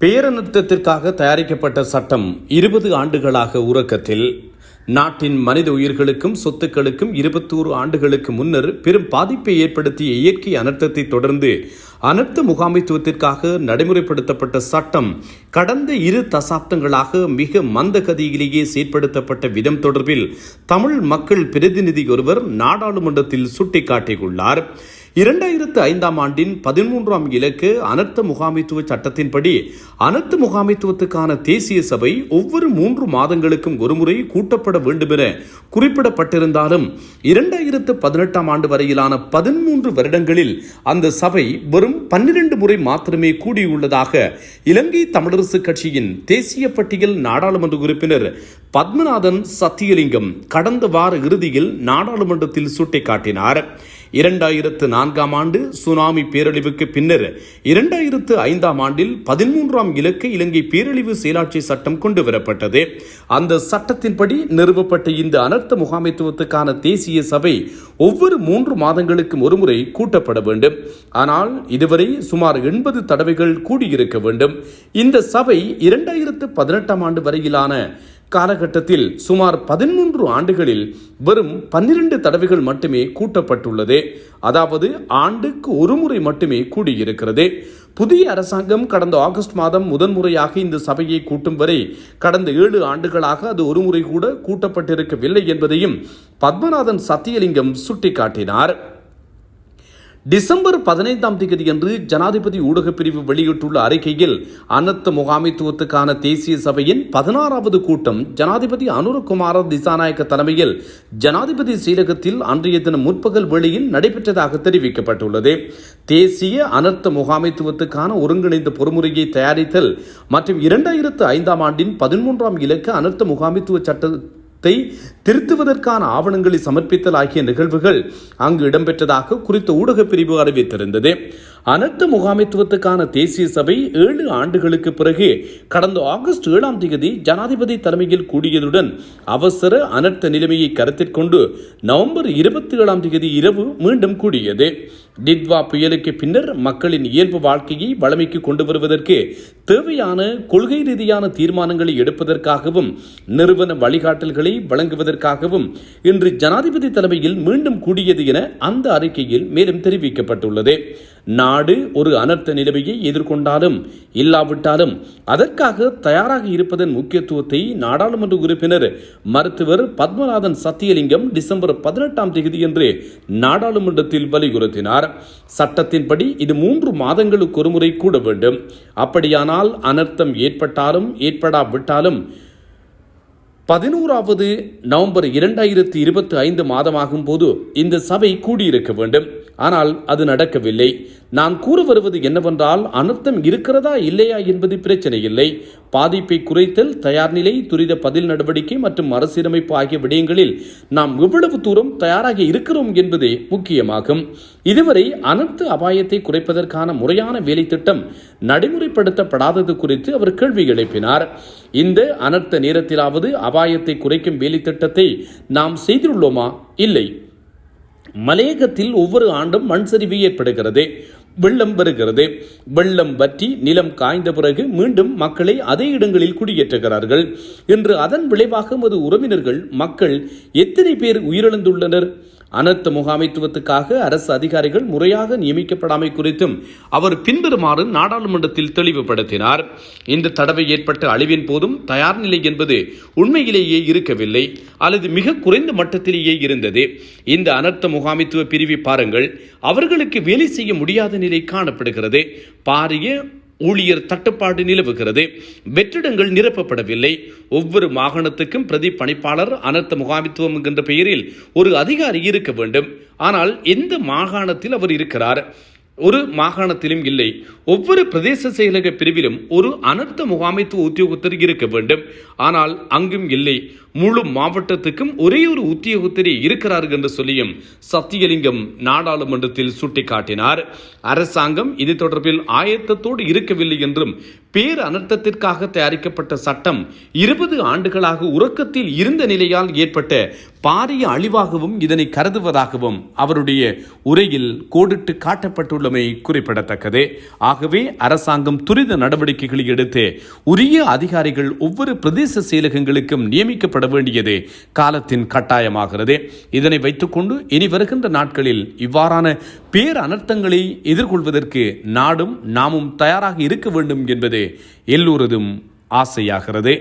பேரநிறுத்தத்திற்காக தயாரிக்கப்பட்ட சட்டம் 20 ஆண்டுகளாக உறக்கத்தில். நாட்டின் மனித உயிர்களுக்கும் சொத்துக்களுக்கும் 21 ஆண்டுகளுக்கு முன்னர் பெரும் பாதிப்பை ஏற்படுத்திய இயற்கை அனர்த்தத்தை தொடர்ந்து அனர்த்த முகாமைத்துவத்திற்காக நடைமுறைப்படுத்தப்பட்ட சட்டம் கடந்த 2 தசாப்தங்களாக மிக மந்த கதியிலேயே செயற்படுத்தப்பட்ட விதம் தொடர்பில் தமிழ் மக்கள் பிரதிநிதி ஒருவர் நாடாளுமன்றத்தில் சுட்டிக்காட்டியுள்ளார். 2005ஆம் ஆண்டின் 13ஆம் இலக்கு அனர்த்த முகாமைத்துவ சட்டத்தின்படி அனர்த்த முகாமைத்துவத்துக்கான தேசிய சபை ஒவ்வொரு 3 மாதங்களுக்கும் ஒருமுறை கூட்டப்பட வேண்டும் என குறிப்பிடப்பட்டிருந்தாலும் 2018ஆம் ஆண்டு வரையிலான 13 வருடங்களில் அந்த சபை வெறும் 12 முறை மாத்திரமே கூடியுள்ளதாக இலங்கை தமிழரசு கட்சியின் தேசிய பட்டியல் நாடாளுமன்ற உறுப்பினர் பத்மநாதன் சத்தியலிங்கம் கடந்த வார இறுதியில் நாடாளுமன்றத்தில் சுட்டிக்காட்டினார். 2004ஆம் ஆண்டு சுனாமி பேரழிவுக்கு பின்னர் 2005ஆம் ஆண்டில் 13ஆம் இலக்கு இலங்கை பேரழிவு செயலாட்சி சட்டம் கொண்டுவரப்பட்டது. அந்த சட்டத்தின்படி நிறுவப்பட்ட இந்த அனர்த்த முகாமைத்துவத்துக்கான தேசிய சபை ஒவ்வொரு 3 மாதங்களுக்கும் ஒருமுறை கூட்டப்பட வேண்டும். ஆனால் இதுவரை சுமார் 80 தடவைகள் கூடியிருக்க வேண்டும். இந்த சபை 2018ஆம் ஆண்டு வரையிலான காலகட்டத்தில் சுமார் 13 ஆண்டுகளில் வெறும் 12 தடவைகள் மட்டுமே கூட்டப்பட்டுள்ளது. அதாவது ஆண்டுக்கு ஒரு முறை மட்டுமே கூடியிருக்கிறது. புதிய அரசாங்கம் கடந்த ஆகஸ்ட் மாதம் முதன்முறையாக இந்த சபையை கூட்டும் வரை கடந்த 7 ஆண்டுகளாக அது ஒரு முறை கூட கூட்டப்பட்டிருக்கவில்லை என்பதையும் பத்மநாதன் சத்தியலிங்கம் சுட்டிக்காட்டினார். டிசம்பர் 15ஆம் தேதியன்று ஜனாதிபதி ஊடகப் பிரிவு வெளியிட்டுள்ள அறிக்கையில் அனர்த்த முகாமைத்துவத்துக்கான தேசிய சபையின் 16வது கூட்டம் ஜனாதிபதி அனுரகுமார திசாநாயக்க தலைமையில் ஜனாதிபதி செயலகத்தில் அன்றைய தினம் முற்பகல் வேளையில் நடைபெற்றதாக தெரிவிக்கப்பட்டுள்ளது. தேசிய அனர்த்த முகாமைத்துவத்துக்கான ஒருங்கிணைந்த பொறிமுறையை தயாரித்தல் மற்றும் 2005ஆம் ஆண்டின் 13ஆம் இலக்கு அனர்த்த முகாமைத்துவ சட்டத்தை திருத்துவதற்கான ஆவணங்களை சமர்ப்பித்தல் ஆகிய நிகழ்வுகள் அங்கு இடம்பெற்றதாக குறித்த ஊடகப் பிரிவு அறிவித்திருந்தது. அனர்த்த முகாமைத்துவத்துக்கான தேசிய சபை 7 ஆண்டுகளுக்கு பிறகு கடந்த ஆகஸ்ட் 7ஆம் தேதி ஜனாதிபதி தலைமையில் கூடியதுடன் அவசர அனர்த்த நிலைமையை கருத்தில் கொண்டு நவம்பர் 27ஆம் தேதி இரவு மீண்டும் கூடியது. டிட்வா புயலுக்கு பின்னர் மக்களின் இயல்பு வாழ்க்கையை வளமைக்கு கொண்டு வருவதற்கு தேவையான கொள்கை ரீதியான தீர்மானங்களை எடுப்பதற்காகவும் நிறுவன வழிகாட்டல்களை வழங்குவதற்காகவும் இன்று ஜனாதிபதி தலைமையில் மீண்டும் கூடியது என அந்த அறிக்கையில் மேலும் தெரிவிக்கப்பட்டுள்ளது. நாடு ஒரு அனர்த்த நிலைமையை எதிர்கொண்டாலும் இல்லாவிட்டாலும் அதற்காக தயாராக இருப்பதன் முக்கியத்துவத்தை நாடாளுமன்ற உறுப்பினர் மருத்துவர் பத்மநாதன் சத்தியலிங்கம் டிசம்பர் 18ஆம் தேதியன்று நாடாளுமன்றத்தில் வலியுறுத்தினார். சட்டத்தின்படி இது 3 மாதங்களுக்கு ஒருமுறை கூட வேண்டும். அப்படியானால் அனர்த்தம் ஏற்பட்டாலும் ஏற்படாவிட்டாலும் 11வது நவம்பர் 2025 மாதமாகும் போது இந்த சபை கூடியிருக்க வேண்டும். ஆனால் அது நடக்கவில்லை. நான் கூற வருவது என்னவென்றால் அனர்த்தம் இருக்கிறதா இல்லையா என்பது பிரச்சனை இல்லை. பாதிப்பை குறைத்தல், தயார் நிலை, துரித பதில் நடவடிக்கை மற்றும் மறுசீரமைப்பு ஆகிய விடயங்களில் நாம் எவ்வளவு தூரம் தயாராக இருக்கிறோம் என்பதே முக்கியமாகும். இதுவரை அனர்த்த அபாயத்தை குறைப்பதற்கான முறையான வேலை திட்டம் நடைமுறைப்படுத்தப்படாதது குறித்து அவர் கேள்வி எழுப்பினார். இந்த அனர்த்த நேரத்திலாவது அபாயத்தை குறைக்கும் வேலை திட்டத்தை நாம் செய்துள்ளோமா? இல்லை. மலையகத்தில் ஒவ்வொரு ஆண்டும் மண் சரிவு ஏற்படுகிறது, வெள்ளம் வருகிறது. வெள்ளம் வற்றி நிலம் காய்ந்த பிறகு மீண்டும் மக்களை அதே இடங்களில் குடியேற்றுகிறார்கள். இன்று அதன் விளைவாக மது உறவினர்கள் மக்கள் எத்தனை பேர் உயிரிழந்துள்ளனர்? அனர்த்த முகாமைத்துவத்துக்காக அரசு அதிகாரிகள் முறையாக நியமிக்கப்படாமை குறித்தும் அவர் பின்வருமாறு நாடாளுமன்றத்தில் தெளிவுபடுத்தினார். இந்த தடவை ஏற்பட்ட அழிவின் போதும் தயார் நிலை என்பது உண்மையிலேயே இருக்கவில்லை அல்லது மிக குறைந்த மட்டத்திலேயே இருந்தது. இந்த அனர்த்த முகாமைத்துவ பிரிவை பாருங்கள். அவர்களுக்கு வேலை செய்ய முடியாத நிலை காணப்படுகிறது. பாரிய ஊழியர் தட்டுப்பாடு நிலவுகிறது. வெற்றிடங்கள் நிரப்பப்படவில்லை. ஒவ்வொரு மாகாணத்துக்கும் பிரதி பணிப்பாளர் அனர்த்த முகாமைத்துவம் என்கின்ற பெயரில் ஒரு அதிகாரி இருக்க வேண்டும். ஆனால் எந்த மாகாணத்தில் அவர் இருக்கிறார்? ஒரு மாகாணத்திலும் இல்லை. ஒவ்வொரு பிரதேச செயலக பிரிவிலும் ஒரு அனர்த்த முகாமைத்துவ உத்தியோகத்தர் இருக்க வேண்டும். ஆனால் அங்கும் இல்லை. முழு மாவட்டத்துக்கும் ஒரே ஒரு உத்தியோகத்தரே இருக்கிறார்கள் என்று சொல்லியும் சத்தியலிங்கம் நாடாளுமன்றத்தில் சுட்டிக்காட்டினார். அரசாங்கம் இது தொடர்பில் ஆயத்தத்தோடு இருக்கவில்லை என்றும் பேர் அனர்த்தத்திற்காக தயாரிக்கப்பட்ட சட்டம் 20 ஆண்டுகளாக உறக்கத்தில் இருந்த நிலையால் ஏற்பட்ட பாரிய அழிவாகவும் இதனை கருதுவதாகவும் அவருடைய உரையில் கோடிட்டு காட்டப்பட்டுள்ளமை குறிப்பிடத்தக்கது. ஆகவே அரசாங்கம் துரித நடவடிக்கைகளை எடுத்து உரிய அதிகாரிகள் ஒவ்வொரு பிரதேச செயலகங்களுக்கும் நியமிக்கப்பட வேண்டியது காலத்தின் கட்டாயமாகிறது. இதனை வைத்துக்கொண்டு இனி வருகின்ற நாட்களில் இவ்வாறான பேர் அனர்த்தங்களை எதிர்கொள்வதற்கு நாடும் நாமும் தயாராக இருக்க வேண்டும் என்பது எல்லோரதும் ஆசையாகிறது.